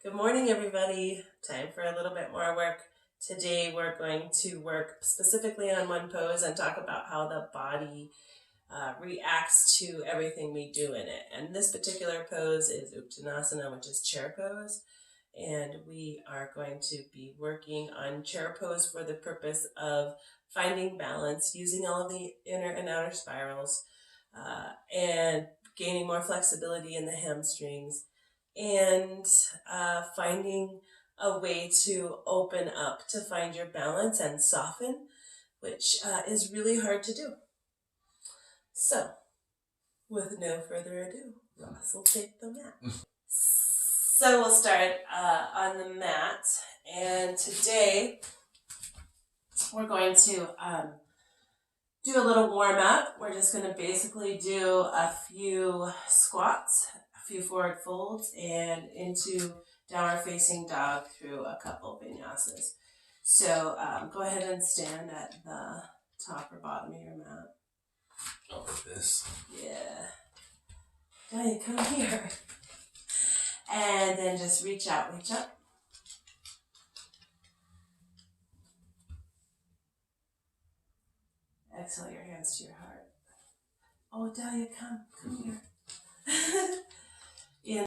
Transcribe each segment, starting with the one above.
Good morning, everybody. Time for a little bit more work. Today we're going to work specifically on one pose and talk about how the body reacts to everything we do in it. And this particular pose is Uttanasana, which is chair pose. And we are going to be working on chair pose for the purpose of finding balance, using all of the inner and outer spirals, and gaining more flexibility in the hamstrings, and finding a way to open up to find your balance and soften, which is really hard to do. So, with no further ado, Ross will take the mat. So we'll start on the mat, and today we're going to do a little warm up. We're just going to basically do a few squats, a few forward folds, and into downward facing dog through a couple vinyasas. So go ahead and stand at the top or bottom of your mat. Oh, like this? Yeah. Diane, come here. And then just reach out, reach up. Exhale your hands to your heart. Oh, Dahlia, come here. In.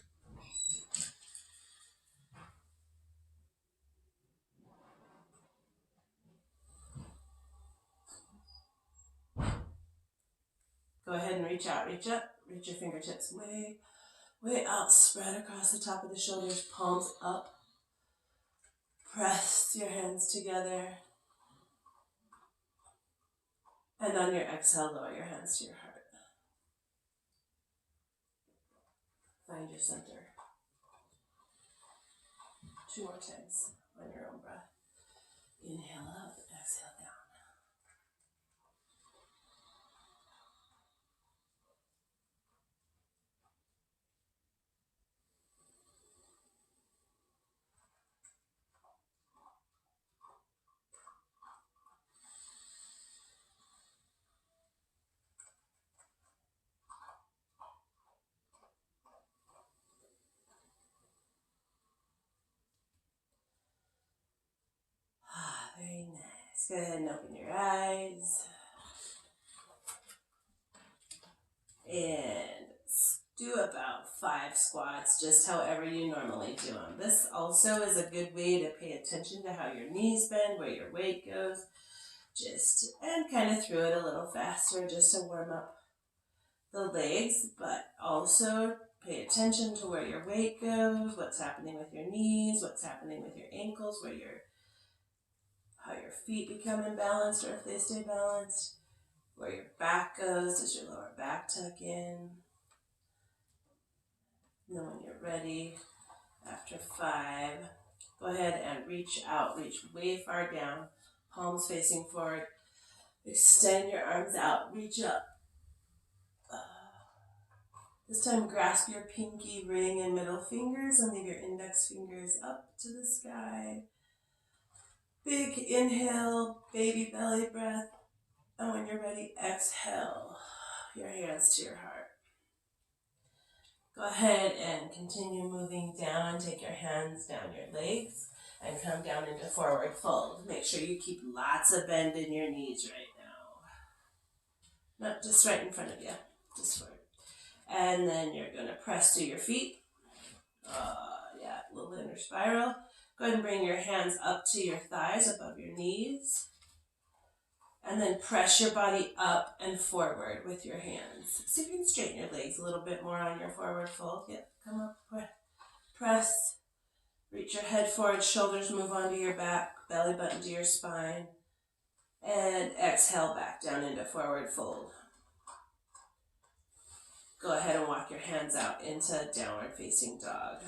Go ahead and reach out, reach up. Reach your fingertips way out. Spread across the top of the shoulders, palms up. Press your hands together. And on your exhale, lower your hands to your heart. Find your center. 2 more times on your own breath. Inhale up, exhale down. Very nice. Go ahead and open your eyes. And do about 5 squats, just however you normally do them. This also is a good way to pay attention to how your knees bend, where your weight goes. And kind of through it a little faster just to warm up the legs, but also pay attention to where your weight goes, what's happening with your knees, what's happening with your ankles, how your feet become imbalanced or if they stay balanced, where your back goes, does your lower back tuck in? And then when you're ready, after 5, go ahead and reach out, reach way far down, palms facing forward, extend your arms out, reach up. This time grasp your pinky, ring, and middle fingers and leave your index fingers up to the sky. Big inhale, baby belly breath. And when you're ready, exhale your hands to your heart. Go ahead and continue moving down. Take your hands down your legs and come down into forward fold. Make sure you keep lots of bend in your knees right now. Not just right in front of you, just forward. And then you're going to press through your feet. Little inner spiral. Go ahead and bring your hands up to your thighs, above your knees. And then press your body up and forward with your hands. See if you can straighten your legs a little bit more on your forward fold. Yep, come up, press. Reach your head forward, shoulders move onto your back, belly button to your spine. And exhale back down into forward fold. Go ahead and walk your hands out into downward facing dog.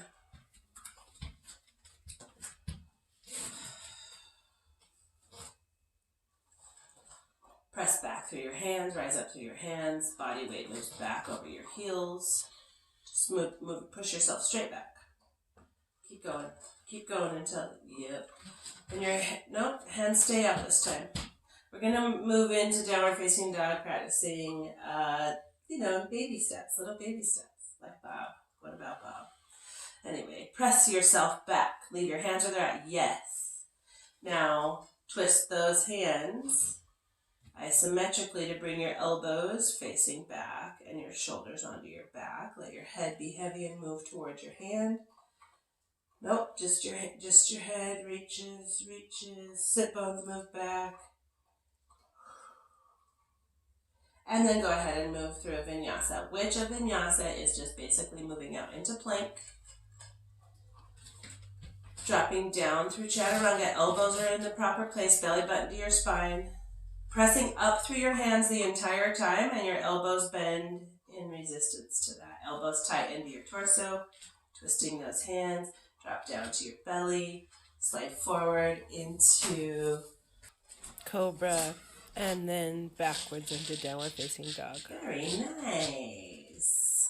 Press back through your hands, rise up through your hands, body weight moves back over your heels. Just move, push yourself straight back. Keep going until, yep. And hands stay up this time. We're gonna move into downward facing dog, practicing, baby steps, little baby steps, like bow. What about bow? Anyway, press yourself back. Leave your hands where they're at. Yes. Now, twist those hands isometrically to bring your elbows facing back and your shoulders onto your back. Let your head be heavy and move towards your hand. Nope, just your head reaches. Sit bones move back. And then go ahead and move through a vinyasa, which a vinyasa is just basically moving out into plank. Dropping down through chaturanga, elbows are in the proper place, belly button to your spine. Pressing up through your hands the entire time, and your elbows bend in resistance to that. Elbows tight into your torso, twisting those hands. Drop down to your belly, slide forward into Cobra, and then backwards into downward facing dog. Very nice.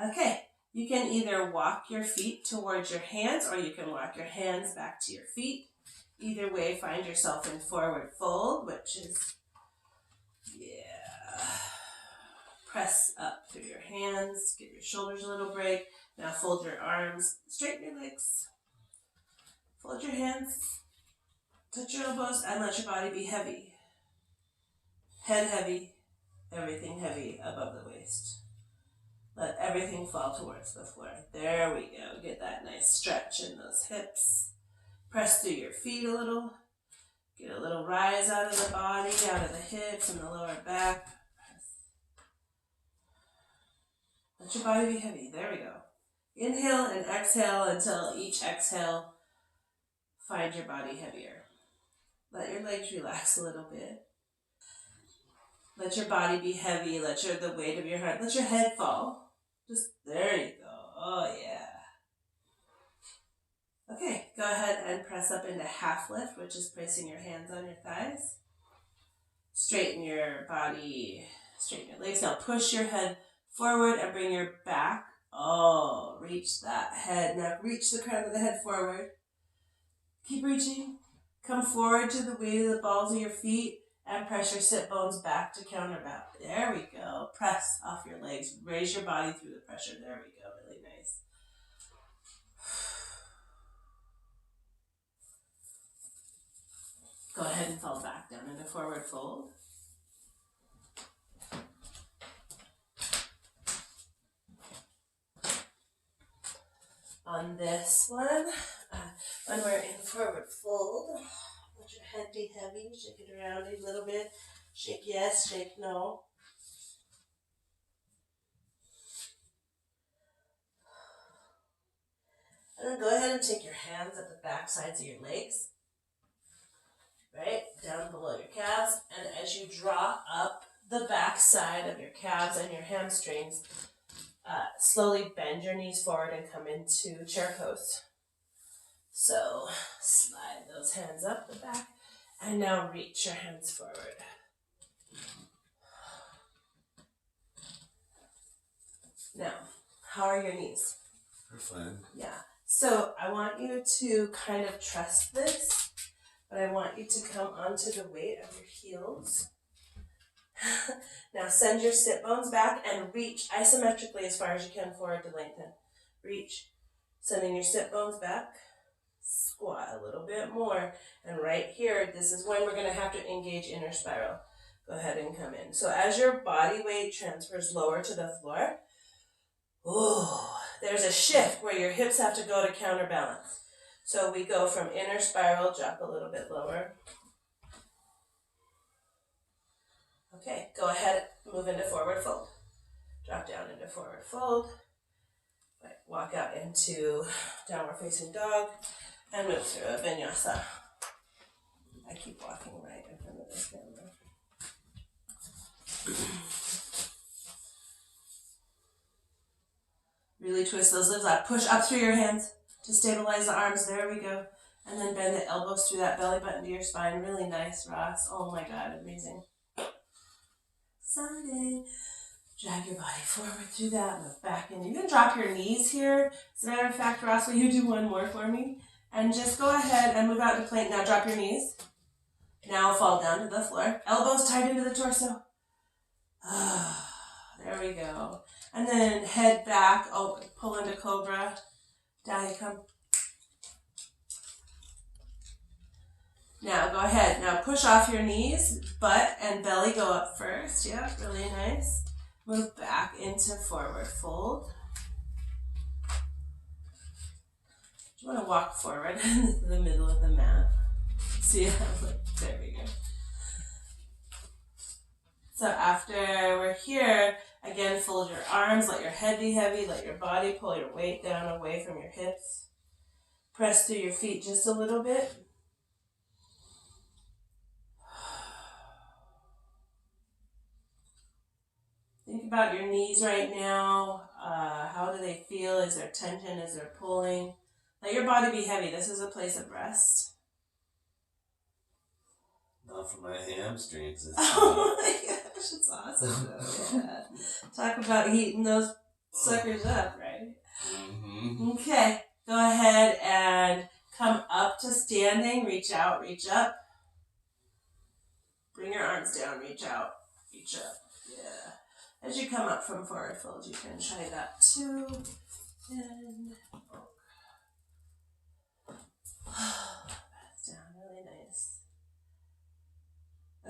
Okay, you can either walk your feet towards your hands or you can walk your hands back to your feet. Either way, find yourself in forward fold, which is, press up through your hands, give your shoulders a little break. Now fold your arms, straighten your legs, fold your hands, touch your elbows, and let your body be heavy. Head heavy, everything heavy above the waist. Let everything fall towards the floor. There we go. Get that nice stretch in those hips. Press through your feet a little. Get a little rise out of the body, out of the hips and the lower back. Let your body be heavy. There we go. Inhale and exhale until each exhale, find your body heavier. Let your legs relax a little bit. Let your body be heavy. Let the weight of your heart, let your head fall. Just, there you go. Oh, yeah. Okay, go ahead and press up into half lift, which is placing your hands on your thighs. Straighten your body, straighten your legs. Now push your head forward and bring your back. Oh, reach that head. Now reach the crown of the head forward. Keep reaching. Come forward to the weight of the balls of your feet and press your sit bones back to counterbalance. There we go. Press off your legs. Raise your body through the pressure. There we go. Really nice. Go ahead and fall back down into forward fold. On this one, when we're in forward fold, let your head be heavy, shake it around a little bit. Shake yes, shake no. And then go ahead and take your hands at the back sides of your legs, right, down below your calves. And as you draw up the back side of your calves and your hamstrings, slowly bend your knees forward and come into chair pose. So slide those hands up the back and now reach your hands forward. Now, how are your knees? They're fine. Yeah. So I want you to kind of trust this, but I want you to come onto the weight of your heels. Now send your sit bones back and reach isometrically as far as you can forward to lengthen. Reach. Sending your sit bones back. Squat a little bit more. And right here, this is when we're going to have to engage inner spiral. Go ahead and come in. So as your body weight transfers lower to the floor, there's a shift where your hips have to go to counterbalance. So we go from inner spiral, drop a little bit lower. Okay, go ahead, move into forward fold. Drop down into forward fold. Right, walk out into downward facing dog and move through a vinyasa. I keep walking right in front of this camera. Really twist those lips out. Push up through your hands to stabilize the arms. There we go. And then bend the elbows through that belly button to your spine. Really nice, Ross. Oh my God, amazing. Sunday. Drag your body forward through that. Move back in. You can drop your knees here. As a matter of fact, Ross, will you do one more for me? And just go ahead and move out to plank. Now drop your knees. Now fall down to the floor. Elbows tight into the torso. There we go. And then head back, pull into cobra. Down you come. Now go ahead. Now push off your knees, butt and belly go up first. Yeah, really nice. Move back into forward fold. You want to walk forward into the middle of the mat. See how, there we go. So after we're here, again, fold your arms, let your head be heavy, let your body pull your weight down away from your hips. Press through your feet just a little bit. Think about your knees right now. How do they feel? Is there tension? Is there pulling? Let your body be heavy. This is a place of rest. Not for my hamstrings. Oh my gosh, it's awesome though. Yeah. Talk about heating those suckers up, right? Mm-hmm. Okay, go ahead and come up to standing. Reach out, reach up. Bring your arms down, reach out, reach up. Yeah. As you come up from forward fold, you can try that too. And that's down, really nice.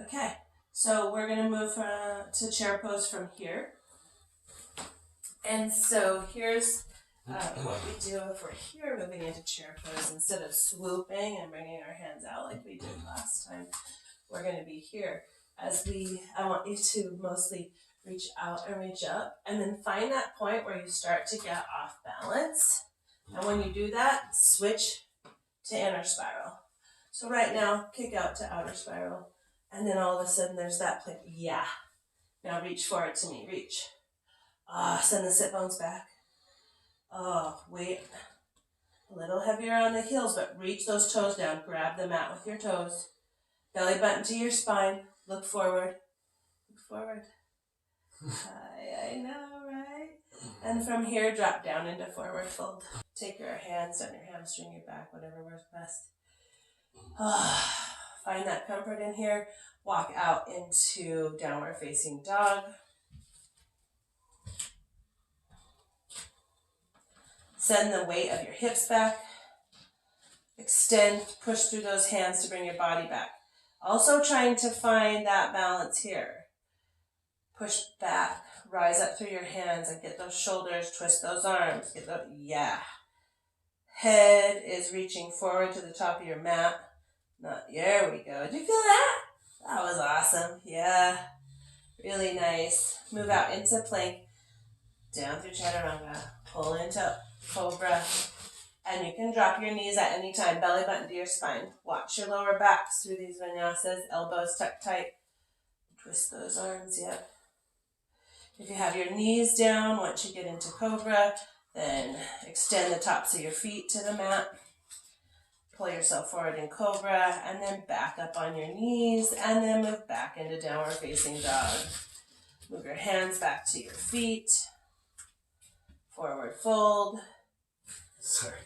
Okay, so we're gonna move to chair pose from here. And so here's what we do if we're here, moving into chair pose. Instead of swooping and bringing our hands out like we did last time, we're gonna be here. I want you to mostly reach out and reach up, and then find that point where you start to get off balance. And when you do that, switch to inner spiral. So right now, kick out to outer spiral. And then all of a sudden there's that place. Yeah. Now reach forward to me. Reach. Send the sit bones back. Weight a little heavier on the heels, but reach those toes down. Grab the mat with your toes. Belly button to your spine. Look forward. Look forward. I know, right? And from here, drop down into forward fold. Take your hands on your hamstring, your back, whatever works best. Find that comfort in here. Walk out into downward facing dog. Send the weight of your hips back. Extend, push through those hands to bring your body back. Also trying to find that balance here. Push back, rise up through your hands and get those shoulders, twist those arms. Yeah. Head is reaching forward to the top of your mat. There we go. Did you feel that? That was awesome. Yeah. Really nice. Move out into plank. Down through chaturanga. Pull into cobra. And you can drop your knees at any time. Belly button to your spine. Watch your lower backs through these vinyasas. Elbows tucked tight. Twist those arms. Yep. If you have your knees down, once you get into cobra, then extend the tops of your feet to the mat. Pull yourself forward in cobra, and then back up on your knees, and then move back into downward facing dog. Move your hands back to your feet. Forward fold. Sorry.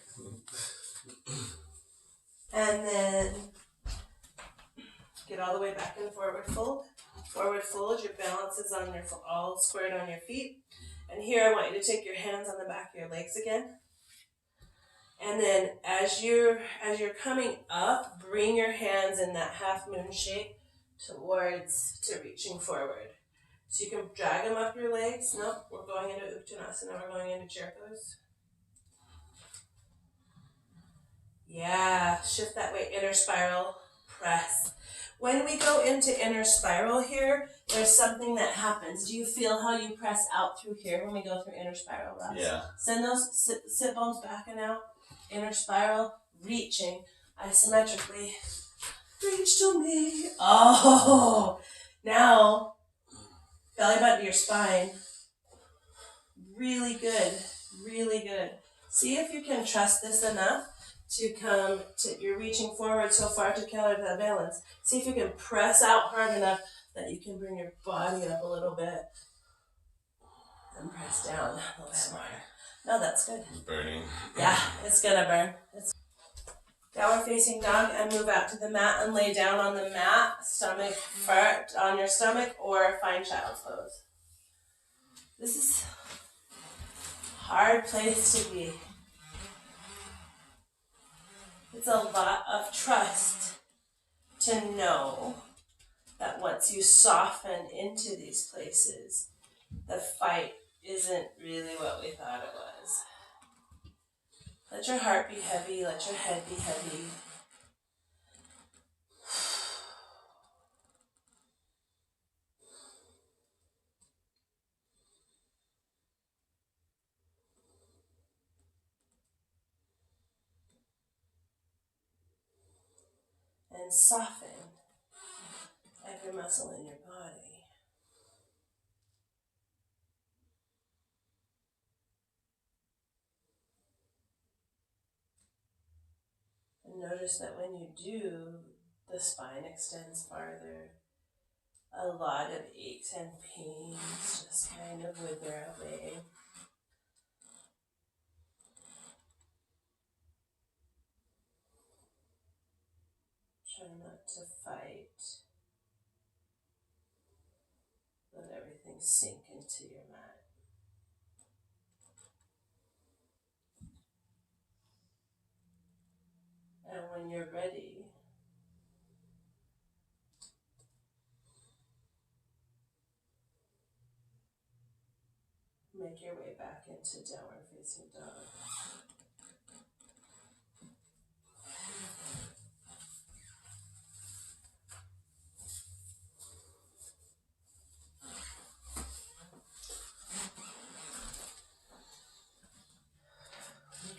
And then get all the way back in forward fold. Forward fold, your balance is on all squared on your feet. And here I want you to take your hands on the back of your legs again. And then as you're coming up, bring your hands in that half moon shape to reaching forward. So you can drag them up your legs. Nope, we're going into Uttanasana, we're going into chair pose. Yeah, shift that way, inner spiral, press. When we go into inner spiral here, there's something that happens. Do you feel how you press out through here when we go through inner spiral? Russ? Yeah. Send those sit bones back and out. Inner spiral, reaching isometrically. Reach to me. Oh, now belly button to your spine. Really good, really good. See if you can trust this enough to come to, you're reaching forward so far to counter that balance. See if you can press out hard enough that you can bring your body up a little bit. And press down a little bit more. No, that's good. It's burning. Yeah, it's gonna burn. Downward facing dog and move out to the mat and lay down on the mat, stomach first on your stomach, or find child's pose. This is a hard place to be. It's a lot of trust to know that once you soften into these places, the fight isn't really what we thought it was. Let your heart be heavy, let your head be heavy. And soften every muscle in your body. And notice that when you do, the spine extends farther. A lot of aches and pains just kind of wither away. Try not to fight. Let everything sink into your mat. And when you're ready, make your way back into downward facing dog.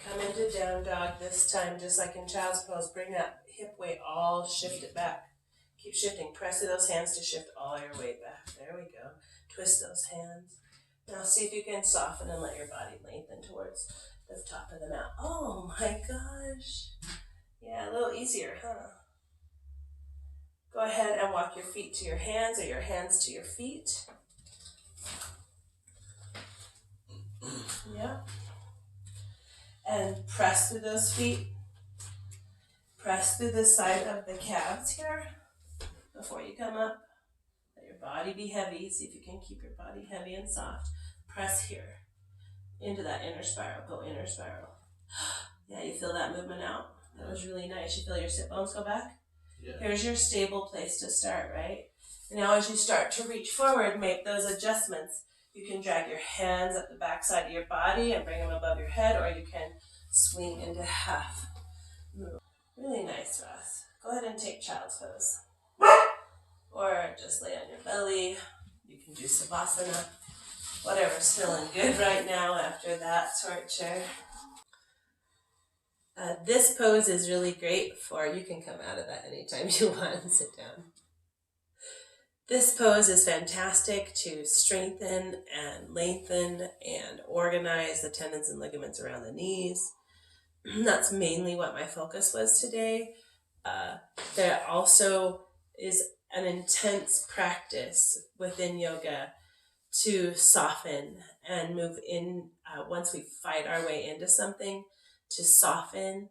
Come into down dog this time, just like in child's pose. Bring that hip weight all, shift it back. Keep shifting. Press through those hands to shift all your weight back. There we go. Twist those hands. Now see if you can soften and let your body lengthen towards the top of the mat. Oh my gosh. Yeah, a little easier, huh? Go ahead and walk your feet to your hands or your hands to your feet. Yeah. And press through those feet. Press through the side of the calves here before you come up. Let your body be heavy. See if you can keep your body heavy and soft. Press here into that inner spiral. Go inner spiral. Yeah, you feel that movement out? That was really nice. You feel your sit bones go back? Yeah. Here's your stable place to start, right? And now as you start to reach forward, make those adjustments. You can drag your hands up the back side of your body and bring them above your head, or you can swing into half. Really nice, Ross. Go ahead and take child's pose. Or just lay on your belly. You can do savasana. Whatever's feeling good right now after that torture. This pose is really great for, you can come out of that anytime you want and sit down. This pose is fantastic to strengthen and lengthen and organize the tendons and ligaments around the knees. That's mainly what my focus was today. There also is an intense practice within yoga to soften and move in, once we fight our way into something, to soften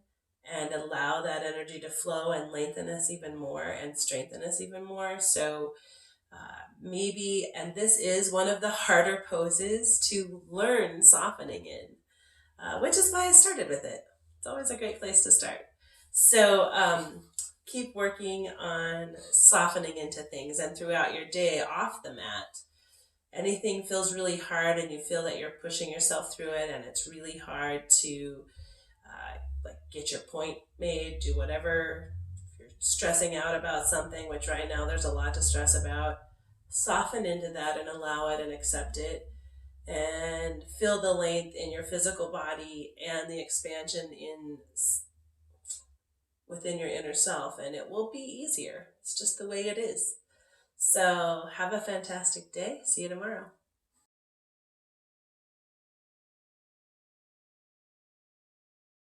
and allow that energy to flow and lengthen us even more and strengthen us even more. So maybe, and this is one of the harder poses to learn softening in, which is why I started with it. It's always a great place to start. So keep working on softening into things, and throughout your day off the mat, anything feels really hard and you feel that you're pushing yourself through it and it's really hard to like get your point made, do whatever. If you're stressing out about something, which right now there's a lot to stress about, soften into that and allow it and accept it, and feel the length in your physical body and the expansion in within your inner self, and it will be easier. It's just the way it is. So have a fantastic day. See you tomorrow.